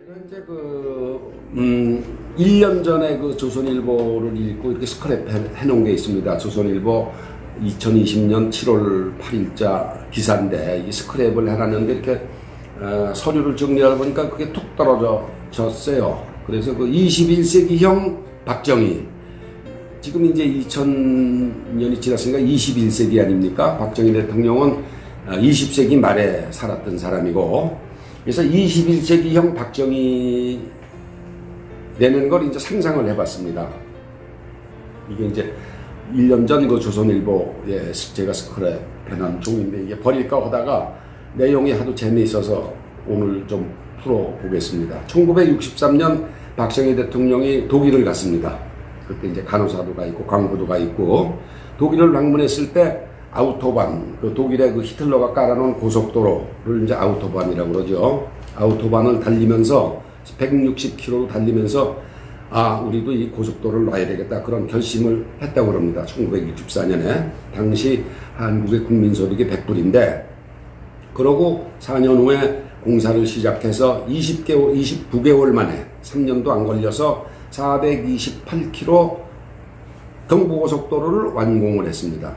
제가 이제 1년 전에 그 조선일보를 읽고 이렇게 스크랩 해놓은 게 있습니다. 조선일보 2020년 7월 8일자 기사인데 이 스크랩을 해놨는데 이렇게 서류를 정리하다 보니까 그게 툭 떨어졌어요. 그래서 그 21세기형 박정희, 지금 이제 2000년이 지났으니까 21세기 아닙니까? 박정희 대통령은 20세기 말에 살았던 사람이고, 그래서 21세기형 박정희 내는 걸 이제 상상을 해봤습니다. 이게 이제 1년 전 그 조선일보에 제가 스크랩 해놓은 종인데 이게 버릴까 하다가 내용이 하도 재미있어서 오늘 좀 풀어보겠습니다. 1963년 박정희 대통령이 독일을 갔습니다. 그때 이제 간호사도 가 있고 광부도 가 있고, 독일을 방문했을 때 아우토반, 그 독일의 그 히틀러가 깔아놓은 고속도로를 이제 아우토반이라고 그러죠. 아우토반을 달리면서 160km로 달리면서 우리도 이 고속도로를 놔야 되겠다, 그런 결심을 했다고 그럽니다. 1964년에 당시 한국의 국민소득이 100불인데, 그러고 4년 후에 공사를 시작해서 29개월 만에 3년도 안 걸려서 428km 경부고속도로를 완공을 했습니다.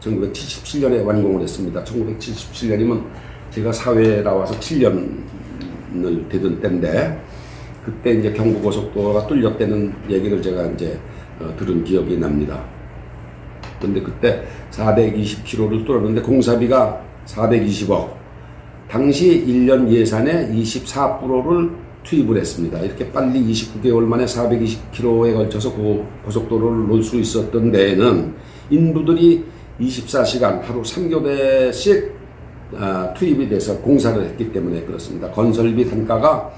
1977년에 완공을 했습니다. 1977년이면 제가 사회에 나와서 7년을 되던 때인데, 그때 이제 경부고속도로가 뚫렸다는 얘기를 제가 이제 들은 기억이 납니다. 근데 그때 420km를 뚫었는데 공사비가 420억, 당시 1년 예산에 24%를 투입을 했습니다. 이렇게 빨리 29개월 만에 420km에 걸쳐서 고속도로를 놓을 수 있었던 데에는 인부들이 24시간 하루 3교대씩 투입이 돼서 공사를 했기 때문에 그렇습니다. 건설비 단가가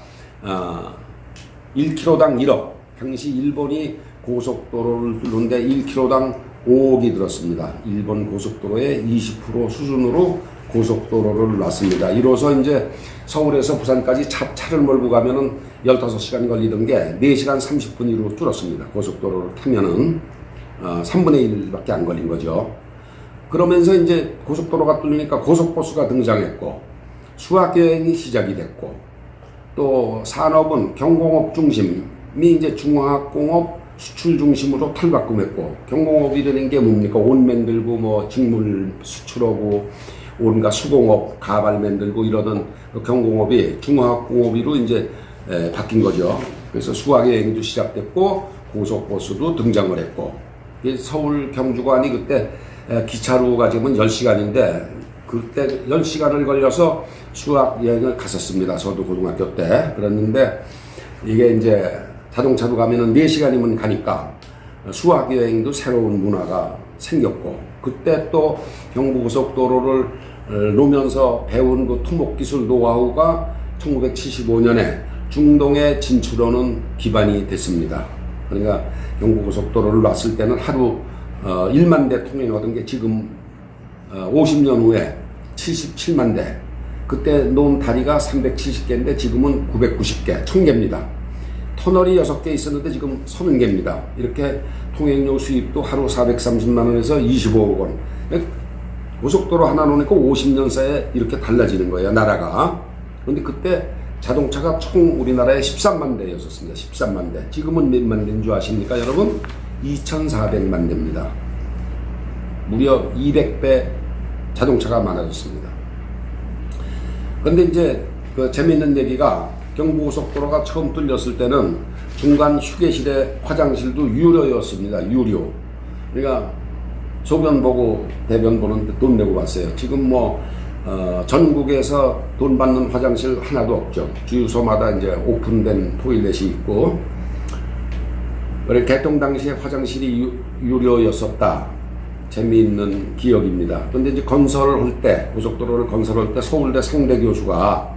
1km당 1억, 당시 일본이 고속도로를 뚫는데 1km당 5억이 들었습니다. 일본 고속도로의 20% 수준으로 고속도로를 놨습니다. 이로써 이제 서울에서 부산까지 차를 몰고 가면은 15시간 걸리던 게 4시간 30분으로 줄었습니다. 고속도로를 타면은 3분의 1밖에 안 걸린 거죠. 그러면서 이제 고속도로가 뚫리니까 고속버스가 등장했고, 수학여행이 시작이 됐고, 또 산업은 경공업 중심이 이제 중화학공업 수출 중심으로 탈바꿈했고, 경공업이라는 게 뭡니까? 옷 만들고 뭐 직물 수출하고 온갖 수공업, 가발 만들고 이러던 그 경공업이 중화학공업으로 이제 바뀐 거죠. 그래서 수학여행도 시작됐고 고속버스도 등장을 했고, 서울 경주간이 그때 기차로 가지면 10시간인데 그때 10시간을 걸려서 수학여행을 갔었습니다. 저도 고등학교 때. 그랬는데 이게 이제 자동차로 가면은 4시간이면 가니까 수학여행도 새로운 문화가 생겼고, 그때 또 경부고속도로를 놓으면서 배운 그 토목기술 노하우가 1975년에 중동에 진출하는 기반이 됐습니다. 그러니까 경부고속도로를 놨을 때는 하루 1만 대 통행하던 게 지금 50년 후에 77만 대, 그때 놓은 다리가 370개인데 지금은 990개, 1000개입니다. 터널이 6개 있었는데 지금 30개입니다. 이렇게 통행료 수입도 하루 430만 원에서 25억 원. 고속도로 하나 놓으니까 50년 사이에 이렇게 달라지는 거예요, 나라가. 그런데 그때 자동차가 총 우리나라에 13만 대였었습니다. 13만 대. 지금은 몇만 대인 줄 아십니까, 여러분? 2,400만 대입니다. 무려 200배 자동차가 많아졌습니다. 그런데 이제 그 재미있는 얘기가, 경부고속도로가 처음 뚫렸을 때는 중간 휴게실에 화장실도 유료였습니다. 유료. 그러니까 소변 보고 대변 보는데 돈 내고 왔어요. 지금 뭐 전국에서 돈 받는 화장실 하나도 없죠. 주유소마다 이제 오픈된 토일렛이 있고, 그래 개통 당시에 화장실이 유료였었다. 재미있는 기억입니다. 그런데 이제 건설을 할 때, 고속도로를 건설할 때 서울대 상대 교수가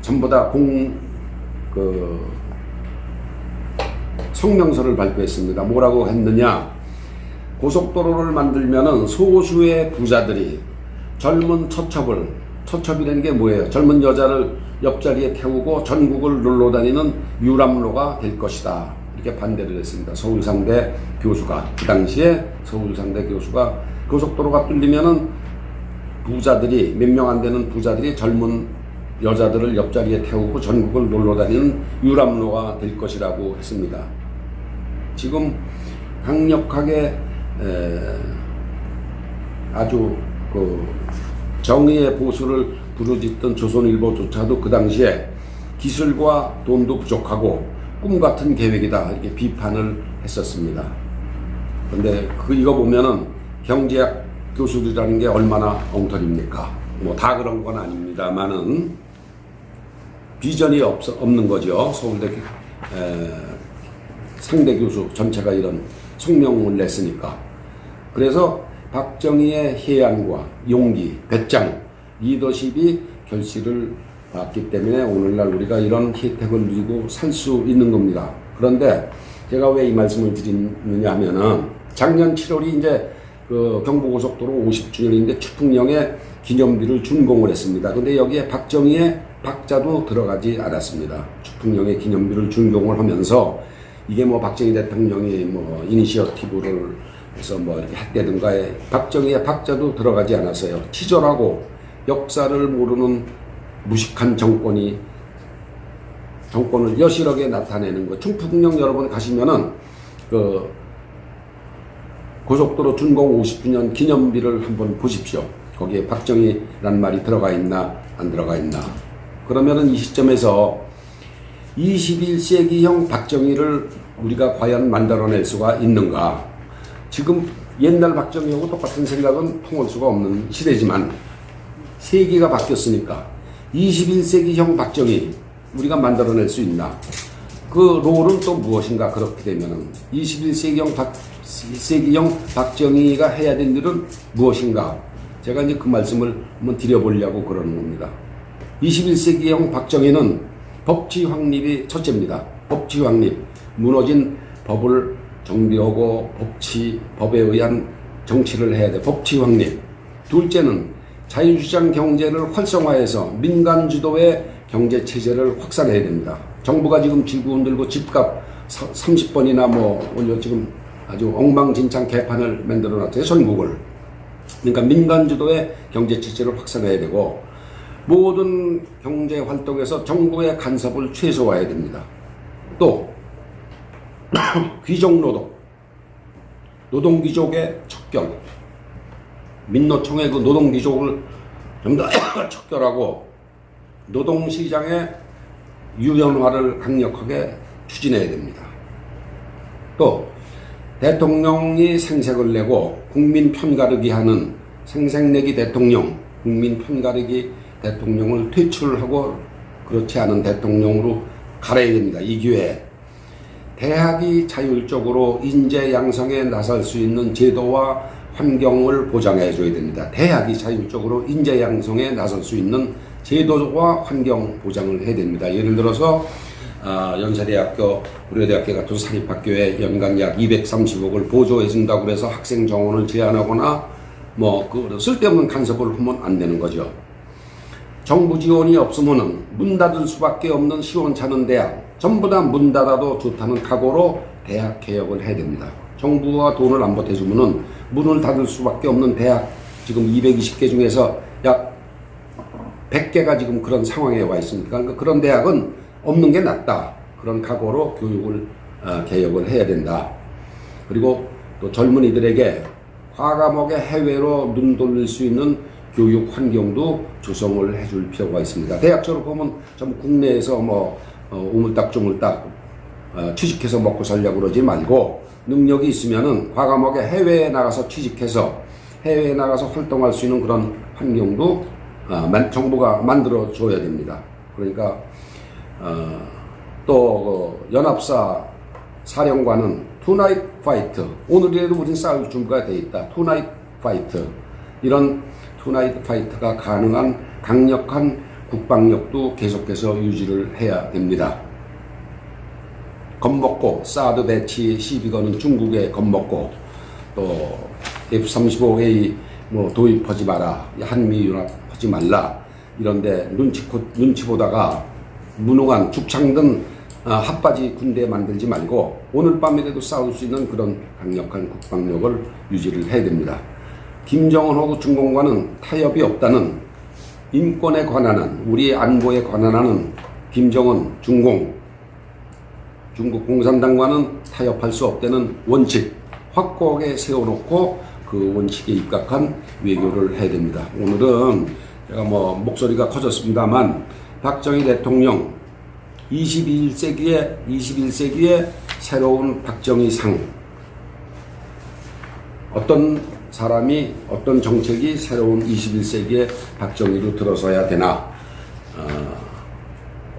전부 다 성명서를 발표했습니다. 뭐라고 했느냐? 고속도로를 만들면은 소수의 부자들이 젊은 처첩이라는 게 뭐예요? 젊은 여자를 옆자리에 태우고 전국을 놀러 다니는 유람로가 될 것이다. 이렇게 반대를 했습니다. 서울상대 교수가, 그 당시에 서울상대 교수가 고속도로가 뚫리면은 부자들이, 몇 명 안 되는 부자들이 젊은 여자들을 옆자리에 태우고 전국을 놀러다니는 유람로가 될 것이라고 했습니다. 지금 강력하게 아주 그 정의의 보수를 부르짖던 조선일보조차도 그 당시에 기술과 돈도 부족하고 꿈같은 계획이다 이렇게 비판을 했었습니다. 그런데 이거 보면은 경제학 교수들이라는 게 얼마나 엉터리입니까? 뭐 다 그런 건 아닙니다만은 비전이 없는 거죠. 서울대 상대 교수 전체가 이런 성명을 냈으니까. 그래서 박정희의 해안과 용기, 배짱, 리더십이 결실을 봤기 때문에 오늘날 우리가 이런 혜택을 누리고 살 수 있는 겁니다. 그런데 제가 왜 이 말씀을 드리느냐 하면은 작년 7월이 이제 그 경부고속도로 50주년인데 추풍령에 기념비를 준공을 했습니다. 근데 여기에 박정희의 박자도 들어가지 않았습니다. 추풍령에 기념비를 준공을 하면서 이게 뭐 박정희 대통령이 뭐 이니시어티브를 해서 뭐 이렇게 했다든가에 박정희의 박자도 들어가지 않았어요. 치졸하고 역사를 모르는 무식한 정권을 여실하게 나타내는 거. 충풍령 여러분 가시면은 그 고속도로 준공 50주년 기념비를 한번 보십시오. 거기에 박정희란 말이 들어가 있나 안 들어가 있나. 그러면은 이 시점에서 21세기형 박정희를 우리가 과연 만들어낼 수가 있는가. 지금 옛날 박정희하고 똑같은 생각은 통할 수가 없는 시대지만 세기가 바뀌었으니까 21세기형 박정희 우리가 만들어낼 수 있나. 그 롤은 또 무엇인가. 그렇게 되면은 21세기형 박정희가 해야 될 일은 무엇인가. 제가 이제 그 말씀을 한번 드려보려고 그러는 겁니다. 21세기형 박정희는 법치 확립이 첫째입니다. 법치 확립. 무너진 법을 정비하고 법에 의한 정치를 해야 돼. 법치 확립. 둘째는 자유시장 경제를 활성화해서 민간 주도의 경제 체제를 확산해야 됩니다. 정부가 지금 쥐고 흔들고 집값 30번이나 뭐 올려 지금 아주 엉망진창 개판을 만들어 놨어요. 전국을. 그러니까 민간 주도의 경제 체제를 확산해야 되고 모든 경제 활동에서 정부의 간섭을 최소화해야 됩니다. 또 귀족 노동귀족의 척결. 민노총의 그 노동귀족을 좀 더 척결하고 노동시장의 유연화를 강력하게 추진해야 됩니다. 또 대통령이 생색을 내고 국민 편가르기 하는 생색내기 대통령, 국민 편가르기 대통령을 퇴출하고 그렇지 않은 대통령으로 갈아야 됩니다. 이 기회에 대학이 자율적으로 인재 양성에 나설 수 있는 제도와 환경을 보장해 줘야 됩니다. 대학이 자율적으로 인재 양성에 나설 수 있는 제도와 환경 보장을 해야 됩니다. 예를 들어서 연세대학교, 고려대학교 같은 사립학교에 연간 약 230억을 보조해 준다고 해서 학생 정원을 제한하거나 뭐 그 쓸데없는 간섭을 하면 안 되는 거죠. 정부 지원이 없으면은 문 닫을 수밖에 없는 시원찮은 대학, 전부 다 문 닫아도 좋다는 각오로 대학 개혁을 해야 됩니다. 정부가 돈을 안 보태주면은 문을 닫을 수밖에 없는 대학, 지금 220개 중에서 약 100개가 지금 그런 상황에 와 있습니다. 그러니까 그런 대학은 없는 게 낫다. 그런 각오로 교육을 개혁을 해야 된다. 그리고 또 젊은이들에게 과과목의 해외로 눈 돌릴 수 있는 교육 환경도 조성을 해줄 필요가 있습니다. 대학 졸업하면 좀 국내에서 뭐 우물딱조물딱 취직해서 먹고 살려고 그러지 말고 능력이 있으면은 과감하게 해외에 나가서 취직해서 해외에 나가서 활동할 수 있는 그런 환경도 정부가 만들어 줘야 됩니다. 그러니까 또 연합사 사령관은 투나잇 파이트, 오늘이라도 우린 싸울 준비가 돼 있다. 투나잇 파이트, 이런 투나잇 파이트가 가능한 강력한 국방력도 계속해서 유지를 해야 됩니다. 겁먹고 사드 배치 시비 거는 중국에 겁먹고 또 F-35A 뭐 도입하지 마라, 한미융합하지 말라, 이런데 눈치 보다가 무능한 죽창든 핫바지 군대 만들지 말고 오늘 밤이라도 싸울 수 있는 그런 강력한 국방력을 유지를 해야 됩니다. 김정은하고 중공과는 타협이 없다는 인권에 관한 한, 우리 안보에 관한 한은 김정은 중국 공산당과는 타협할 수 없다는 원칙 확고하게 세워놓고 그 원칙에 입각한 외교를 해야 됩니다. 오늘은 제가 목소리가 커졌습니다만 박정희 대통령 21세기의 새로운 박정희 상, 어떤 사람이 어떤 정책이 새로운 21세기의 박정희로 들어서야 되나,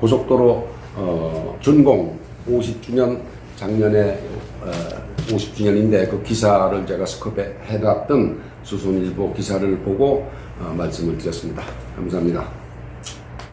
고속도로 준공 50주년 작년에 50주년인데 그 기사를 제가 스컵에 해놨던 조선일보 기사를 보고 말씀을 드렸습니다. 감사합니다.